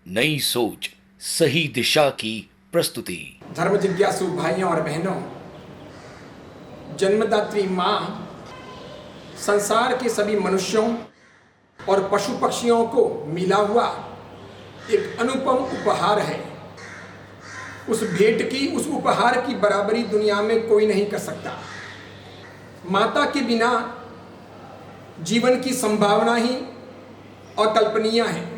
नई सोच, सही दिशा की प्रस्तुति। धर्म जिज्ञासु भाइयों और बहनों, जन्मदात्री माँ संसार के सभी मनुष्यों और पशु पक्षियों को मिला हुआ एक अनुपम उपहार है। उस भेंट की, उस उपहार की बराबरी दुनिया में कोई नहीं कर सकता। माता के बिना जीवन की संभावना ही अकल्पनीय है।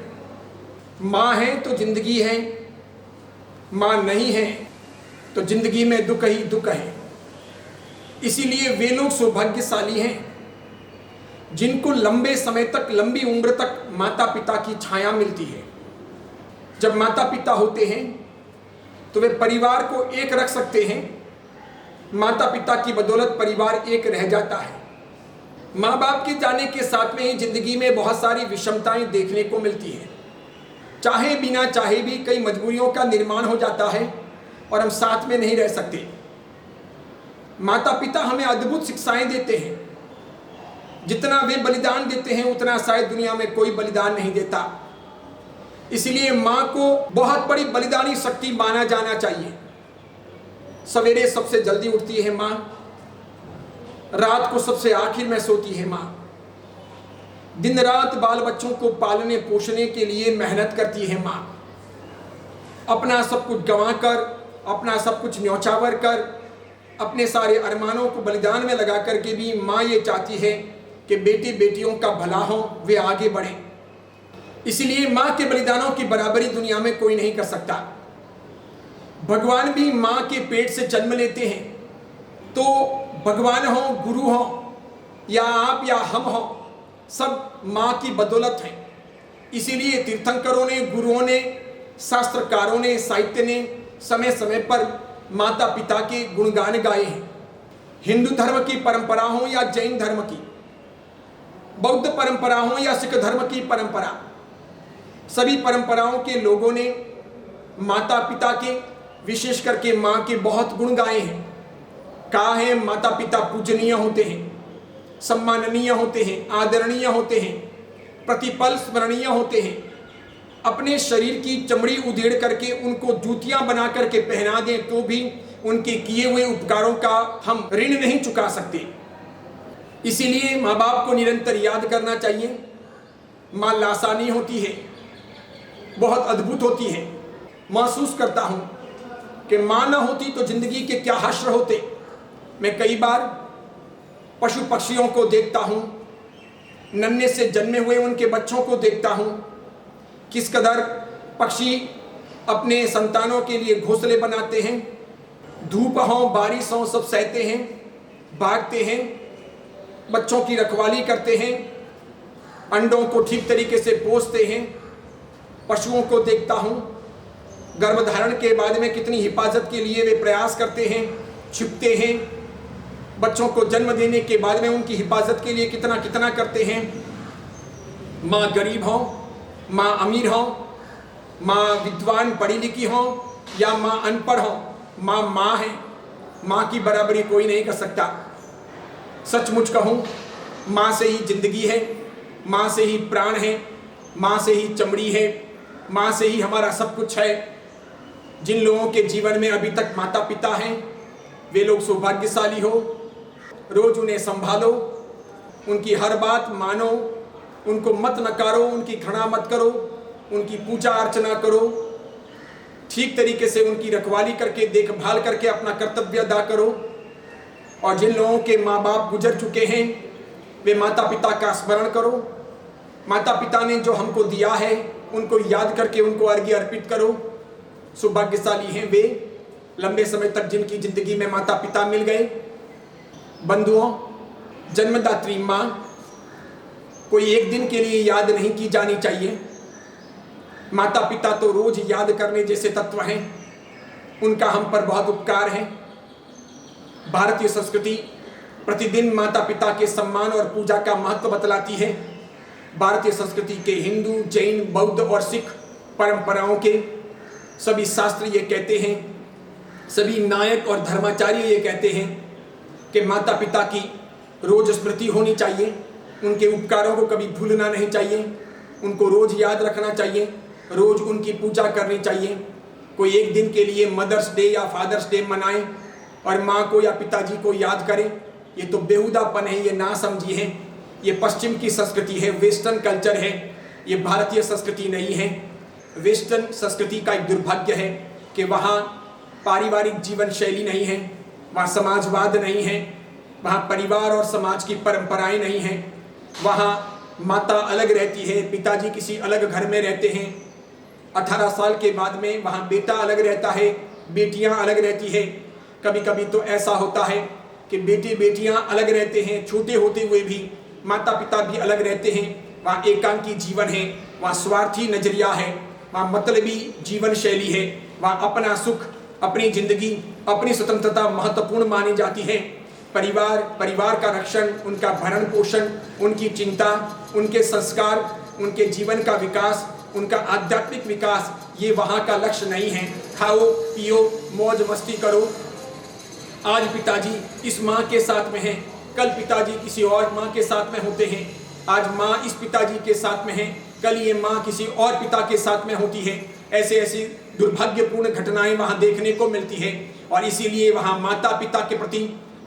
माँ है तो जिंदगी है, माँ नहीं है तो जिंदगी में दुख ही दुख है। इसीलिए वे लोग सौभाग्यशाली हैं जिनको लंबे समय तक, लंबी उम्र तक माता पिता की छाया मिलती है। जब माता पिता होते हैं तो वे परिवार को एक रख सकते हैं। माता पिता की बदौलत परिवार एक रह जाता है। माँ बाप के जाने के साथ में ही जिंदगी में बहुत सारी विषमताएं देखने को मिलती हैं। चाहे बिना चाहे भी कई मजबूरियों का निर्माण हो जाता है और हम साथ में नहीं रह सकते। माता पिता हमें अद्भुत शिक्षाएं देते हैं। जितना वे बलिदान देते हैं उतना शायद दुनिया में कोई बलिदान नहीं देता। इसलिए माँ को बहुत बड़ी बलिदानी शक्ति माना जाना चाहिए। सवेरे सबसे जल्दी उठती है माँ, रात को सबसे आखिर में सोती है माँ। दिन रात बाल बच्चों को पालने पोषने के लिए मेहनत करती है माँ। अपना सब कुछ गंवाकर, अपना सब कुछ न्यौछावर कर, अपने सारे अरमानों को बलिदान में लगा करके भी माँ ये चाहती है कि बेटी बेटियों का भला हो, वे आगे बढ़ें। इसीलिए माँ के बलिदानों की बराबरी दुनिया में कोई नहीं कर सकता। भगवान भी माँ के पेट से जन्म लेते हैं, तो भगवान हो, गुरु हो या आप या हम हो, सब माँ की बदौलत है। इसीलिए तीर्थंकरों ने, गुरुओं ने, शास्त्रकारों ने, साहित्य ने समय समय पर माता पिता के गुणगान गाए हैं। हिंदू धर्म की परंपरा हो या जैन धर्म की, बौद्ध परंपरा हो या सिख धर्म की परंपरा, सभी परंपराओं के लोगों ने माता पिता के, विशेष करके माँ के बहुत गुण गाए हैं। कहा है माता पिता पूजनीय होते हैं, सम्माननीय होते हैं, आदरणीय होते हैं, प्रतिपल स्मरणीय होते हैं। अपने शरीर की चमड़ी उधेड़ करके उनको जूतियां बना करके पहना दें तो भी उनके किए हुए उपकारों का हम ऋण नहीं चुका सकते। इसीलिए माँ बाप को निरंतर याद करना चाहिए। माँ लासानी होती है, बहुत अद्भुत होती है। महसूस करता हूँ कि माँ न होती तो जिंदगी के क्या हश्र होते। मैं कई बार पशु पक्षियों को देखता हूँ, नन्हे से जन्मे हुए उनके बच्चों को देखता हूँ, किस कदर पक्षी अपने संतानों के लिए घोंसले बनाते हैं। धूप हो, बारिश हो, सब सहते हैं, भागते हैं, बच्चों की रखवाली करते हैं, अंडों को ठीक तरीके से पोसते हैं। पशुओं को देखता हूँ, गर्भधारण के बाद में कितनी हिफाजत के लिए वे प्रयास करते हैं, छिपते हैं। बच्चों को जन्म देने के बाद में उनकी हिफाजत के लिए कितना कितना करते हैं। माँ गरीब हो, माँ अमीर हो, माँ विद्वान पढ़ी लिखी हो या माँ अनपढ़ हो, माँ माँ है। माँ की बराबरी कोई नहीं कर सकता। सचमुच कहूँ, माँ से ही जिंदगी है, माँ से ही प्राण है, माँ से ही चमड़ी है, माँ से ही हमारा सब कुछ है। जिन लोगों के जीवन में अभी तक माता पिता हैं वे लोग सौभाग्यशाली हो। रोज उन्हें संभालो, उनकी हर बात मानो, उनको मत नकारो, उनकी घृणा मत करो, उनकी पूजा अर्चना करो, ठीक तरीके से उनकी रखवाली करके, देखभाल करके अपना कर्तव्य अदा करो। और जिन लोगों के माँ बाप गुजर चुके हैं वे माता पिता का स्मरण करो। माता पिता ने जो हमको दिया है उनको याद करके उनको अर्घ्य अर्पित करो। सौभाग्यशाली हैं वे, लंबे समय तक जिनकी जिंदगी में माता पिता मिल गए। बंधुओं, जन्मदात्री माँ कोई एक दिन के लिए याद नहीं की जानी चाहिए। माता पिता तो रोज याद करने जैसे तत्व हैं, उनका हम पर बहुत उपकार है। भारतीय संस्कृति प्रतिदिन माता पिता के सम्मान और पूजा का महत्व बतलाती है। भारतीय संस्कृति के हिंदू, जैन, बौद्ध और सिख परंपराओं के सभी शास्त्र ये कहते हैं, सभी नायक और धर्माचार्य ये कहते हैं कि माता पिता की रोज स्मृति होनी चाहिए, उनके उपकारों को कभी भूलना नहीं चाहिए, उनको रोज याद रखना चाहिए। रोज उनकी पूजा करनी चाहिए। कोई एक दिन के लिए मदर्स डे या फादर्स डे मनाए और माँ को या पिताजी को याद करें, ये तो बेहुदापन है, ये नासमझी है। ये पश्चिम की संस्कृति है, वेस्टर्न कल्चर है, ये भारतीय संस्कृति नहीं है। वेस्टर्न संस्कृति का एक दुर्भाग्य है कि वहाँ पारिवारिक जीवन शैली नहीं है, वहाँ समाजवाद नहीं है, वहाँ परिवार और समाज की परंपराएं नहीं हैं। वहाँ माता अलग रहती है, पिताजी किसी अलग घर में रहते हैं। 18 साल के बाद में वहाँ बेटा अलग रहता है, बेटियाँ अलग रहती है। कभी कभी तो ऐसा होता है कि बेटे बेटियाँ अलग रहते हैं, छोटे होते हुए भी माता पिता भी अलग रहते हैं। वहाँ एकांकी जीवन है, वहाँ स्वार्थी नजरिया है, वहाँ मतलबी जीवन शैली है, वहाँ अपना सुख, अपनी जिंदगी, अपनी स्वतंत्रता महत्वपूर्ण मानी जाती है। परिवार का रक्षण, उनका भरण पोषण, उनकी चिंता, उनके संस्कार, उनके जीवन का विकास, उनका आध्यात्मिक विकास, ये वहाँ का लक्ष्य नहीं है। खाओ पियो मौज मस्ती करो। आज पिताजी इस माँ के साथ में है, कल पिताजी किसी और माँ के साथ में होते हैं। आज माँ इस पिताजी के साथ में है, कल ये माँ किसी और पिता के साथ में होती है। ऐसी दुर्भाग्यपूर्ण घटनाएं वहाँ देखने को मिलती है। और इसीलिए वहाँ माता पिता के प्रति,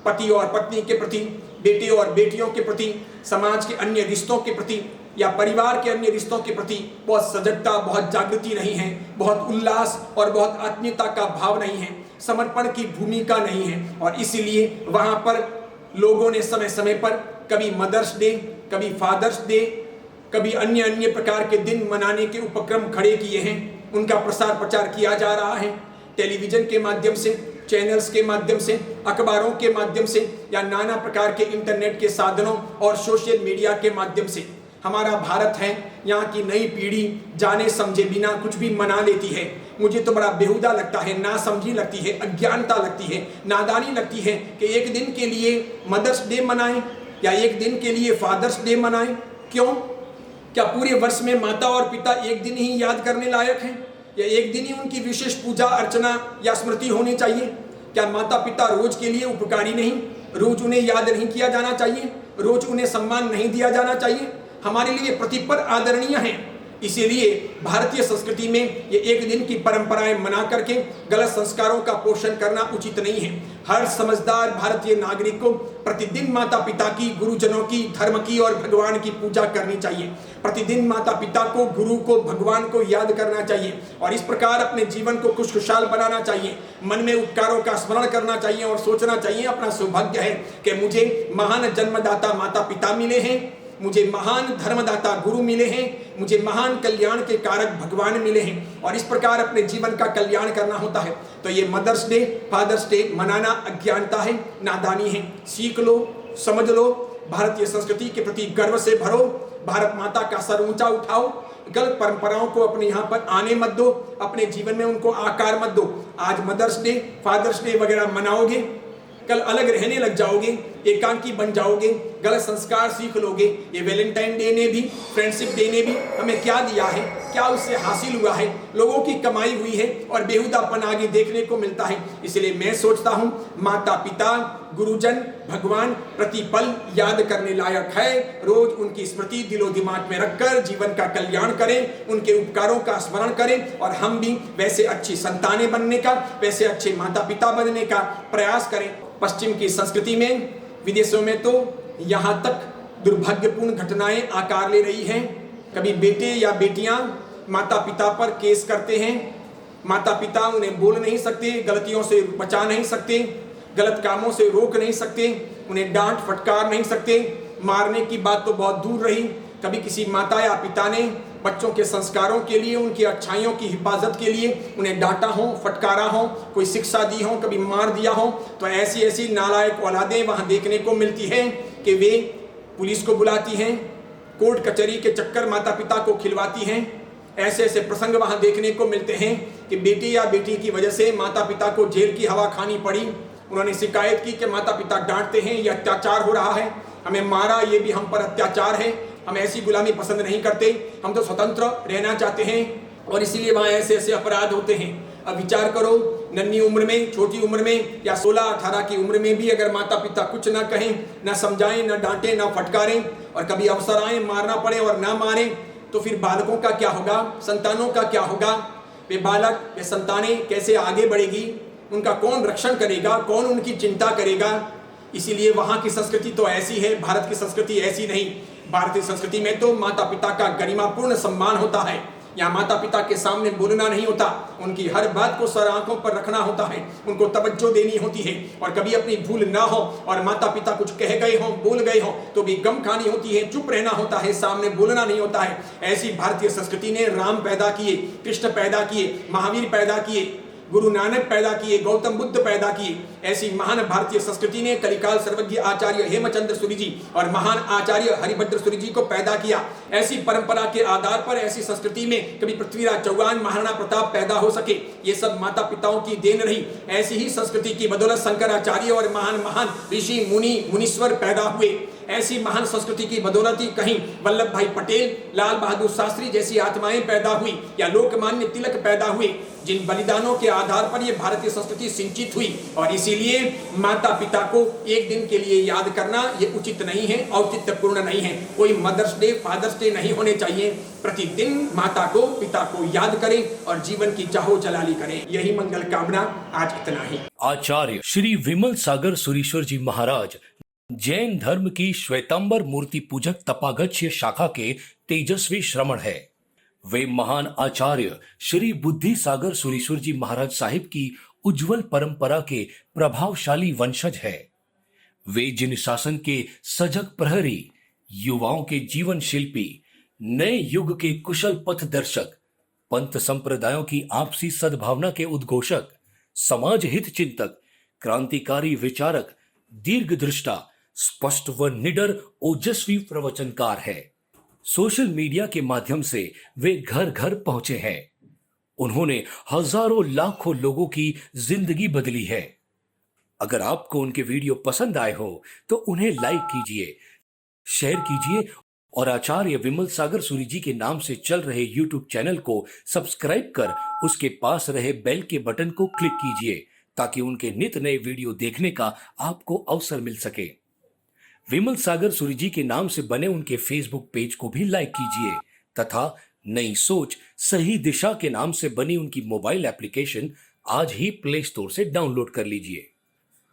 पति और पत्नी के प्रति, बेटे और बेटियों के प्रति, समाज के अन्य रिश्तों के प्रति या परिवार के अन्य रिश्तों के प्रति बहुत सजगता, बहुत जागृति नहीं है, बहुत उल्लास और बहुत आत्मीयता का भाव नहीं है, समर्पण की भूमिका नहीं है। और इसीलिए वहाँ पर लोगों ने समय समय पर कभी मदर्स डे, कभी फादर्स डे, कभी अन्य प्रकार के दिन मनाने के उपक्रम खड़े किए हैं। उनका प्रसार प्रचार किया जा रहा है टेलीविज़न के माध्यम से, चैनल्स के माध्यम से, अखबारों के माध्यम से या नाना प्रकार के इंटरनेट के साधनों और सोशल मीडिया के माध्यम से। हमारा भारत है, यहाँ की नई पीढ़ी जाने समझे बिना कुछ भी मना लेती है। मुझे तो बड़ा बेहुदा लगता है, नासमझी लगती है, अज्ञानता लगती है, नादानी लगती है कि एक दिन के लिए मदर्स डे मनाएं या एक दिन के लिए फादर्स डे मनाएं। क्यों? क्या पूरे वर्ष में माता और पिता एक दिन ही याद करने लायक हैं, या एक दिन ही उनकी विशेष पूजा अर्चना या स्मृति होनी चाहिए? क्या माता पिता रोज के लिए उपकारी नहीं? रोज उन्हें याद नहीं किया जाना चाहिए? रोज उन्हें सम्मान नहीं दिया जाना चाहिए? हमारे लिए प्रतिपल आदरणीय हैं। इसीलिए भारतीय संस्कृति में ये एक दिन की परंपराएं मना करके गलत संस्कारों का पोषण करना उचित नहीं है। हर समझदार भारतीय नागरिक को प्रतिदिन माता पिता की, गुरुजनों की, धर्म की और भगवान की पूजा करनी चाहिए। प्रतिदिन माता पिता को, गुरु को, भगवान को याद करना चाहिए और इस प्रकार अपने जीवन को खुशखुशाल बनाना चाहिए। मन में उपकारों का स्मरण करना चाहिए और सोचना चाहिए, अपना सौभाग्य है कि मुझे महान जन्मदाता माता पिता मिले हैं, मुझे महान धर्मदाता गुरु मिले हैं, मुझे महान कल्याण के कारक भगवान मिले हैं। और इस प्रकार अपने जीवन का कल्याण करना होता है। तो ये मदर्स डे, फादर्स डे मनाना अज्ञानता है, नादानी है। सीख लो, समझ लो, भारतीय संस्कृति के प्रति गर्व से भरो, भारत माता का सर ऊंचा उठाओ, गलत परंपराओं को अपने यहाँ पर आने मत दो, अपने जीवन में उनको आकार मत दो। आज मदर्स डे, फादर्स डे वगैरह मनाओगे, कल अलग रहने लग जाओगे, एकांकी बन जाओगे, गलत संस्कार सीख लोगे। ये वैलेंटाइन डे ने भी, फ्रेंडशिप डे ने भी हमें क्या दिया है, क्या उससे हासिल हुआ है? लोगों की कमाई हुई है और बेहुदापन आगे देखने को मिलता है। इसलिए मैं सोचता हूँ माता पिता, गुरुजन, भगवान प्रतिपल याद करने लायक है। रोज उनकी स्मृति दिलो दिमाग में रखकर जीवन का कल्याण करें, उनके उपकारों का स्मरण करें और हम भी वैसे अच्छी संतानें बनने का, वैसे अच्छे माता पिता बनने का प्रयास करें। पश्चिम की संस्कृति में, विदेशों में तो यहाँ तक दुर्भाग्यपूर्ण घटनाएं आकार ले रही हैं। कभी बेटे या बेटियां माता पिता पर केस करते हैं, माता पिता उन्हें बोल नहीं सकते, गलतियों से बचा नहीं सकते, गलत कामों से रोक नहीं सकते, उन्हें डांट फटकार नहीं सकते, मारने की बात तो बहुत दूर रही। कभी किसी माता या पिता ने बच्चों के संस्कारों के लिए, उनकी अच्छाइयों की हिफाजत के लिए उन्हें डांटा हो, फटकारा हो, कोई शिक्षा दी हो, कभी मार दिया हो, तो ऐसी ऐसी नालायक औलादें वहाँ देखने को मिलती हैं कि वे पुलिस को बुलाती हैं, कोर्ट कचहरी के चक्कर माता पिता को खिलवाती हैं। ऐसे ऐसे प्रसंग वहाँ देखने को मिलते हैं कि बेटी या बेटी की वजह से माता पिता को जेल की हवा खानी पड़ी। उन्होंने शिकायत की कि माता पिता डांटते हैं, ये अत्याचार हो रहा है, हमें मारा, ये भी हम पर अत्याचार है, हम ऐसी गुलामी पसंद नहीं करते, हम तो स्वतंत्र रहना चाहते हैं। और इसीलिए वहाँ ऐसे ऐसे अपराध होते हैं। अब विचार करो, नन्ही उम्र में, छोटी उम्र में या 16-18 की उम्र में भी अगर माता पिता कुछ ना कहें, ना समझाएं, ना डांटें, ना फटकारें और कभी अवसर आए मारना पड़े और ना मारें, तो फिर बालकों का क्या होगा, संतानों का क्या होगा? वे बालक, वे संतानें कैसे आगे बढ़ेगी? उनका कौन रक्षण करेगा? कौन उनकी चिंता करेगा? इसीलिए वहाँ की संस्कृति तो ऐसी है, भारत की संस्कृति ऐसी नहीं। भारतीय संस्कृति में तो माता पिता का गरिमापूर्ण सम्मान होता है। यहाँ माता पिता के सामने बोलना नहीं होता, उनकी हर बात को सर आंखों पर रखना होता है, उनको तवज्जो देनी होती है। और कभी अपनी भूल ना हो और माता पिता कुछ कह गए हों, बोल गए हों, तो भी गम खानी होती है, चुप रहना होता है, सामने बोलना नहीं होता है। ऐसी भारतीय संस्कृति ने राम पैदा किए, कृष्ण पैदा किए, महावीर पैदा किए, गुरु नानक पैदा किए, गौतम बुद्ध पैदा किए। ऐसी महान भारतीय संस्कृति ने कलिकाल सर्वज्ञ आचार्य हेमचंद्र सूरि जी और महान आचार्य हरिभद्र सूरि जी को पैदा किया। ऐसी परंपरा के आधार पर ऐसी संस्कृति में कभी पृथ्वीराज चौहान, महाराणा प्रताप पैदा हो सके, ये सब माता पिताओं की देन रही। ऐसी ही संस्कृति की बदौलत शंकराचार्य और महान महान ऋषि मुनि मुनीश्वर पैदा हुए। ऐसी महान संस्कृति की बदौलत ही कहीं वल्लभ भाई पटेल, लाल बहादुर शास्त्री जैसी आत्माएं पैदा हुई या लोकमान्य तिलक पैदा हुए, जिन बलिदानों के आधार पर यह भारतीय संस्कृति सिंचित हुई। और इसीलिए माता पिता को एक दिन के लिए याद करना ये उचित नहीं है, औचित्यपूर्ण नहीं है। कोई मदर्स डे, फादर्स डे नहीं होने चाहिए। प्रतिदिन माता को, पिता को याद करें और जीवन की चाहो जलाली करें। यही मंगल कामना, आज इतना ही। आचार्य श्री विमल सागर सुरीश्वर जी महाराज जैन धर्म की श्वेतांबर मूर्ति पूजक तपागच्य शाखा के तेजस्वी श्रमण है। वे महान आचार्य श्री बुद्धि सागर सुरीश्वर जी महाराज साहिब की उज्जवल परंपरा के प्रभावशाली वंशज है। वे जिन शासन के सजग प्रहरी, युवाओं के जीवन शिल्पी, नए युग के कुशल पथदर्शक, पंथ संप्रदायों की आपसी सद्भावना के उद्घोषक, समाज हित चिंतक, क्रांतिकारी विचारक, दीर्घदृष्टा, स्पष्ट व निडर ओजस्वी प्रवचनकार है। सोशल मीडिया के माध्यम से वे घर घर पहुंचे हैं। उन्होंने हजारों लाखों लोगों की जिंदगी बदली है। अगर आपको उनके वीडियो पसंद आए हो तो उन्हें लाइक कीजिए, शेयर कीजिए और आचार्य विमल सागर सूरि जी के नाम से चल रहे यूट्यूब चैनल को सब्सक्राइब कर उसके पास रहे बेल के बटन को क्लिक कीजिए ताकि उनके नित नए वीडियो देखने का आपको अवसर मिल सके। विमल सागर सूरि जी के नाम से बने उनके फेसबुक पेज को भी लाइक कीजिए तथा नई सोच सही दिशा के नाम से बनी उनकी मोबाइल एप्लीकेशन आज ही प्ले स्टोर से डाउनलोड कर लीजिए।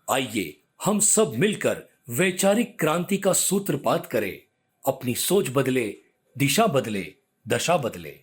आइए हम सब मिलकर वैचारिक क्रांति का सूत्रपात करें। अपनी सोच बदले, दिशा बदले, दशा बदले।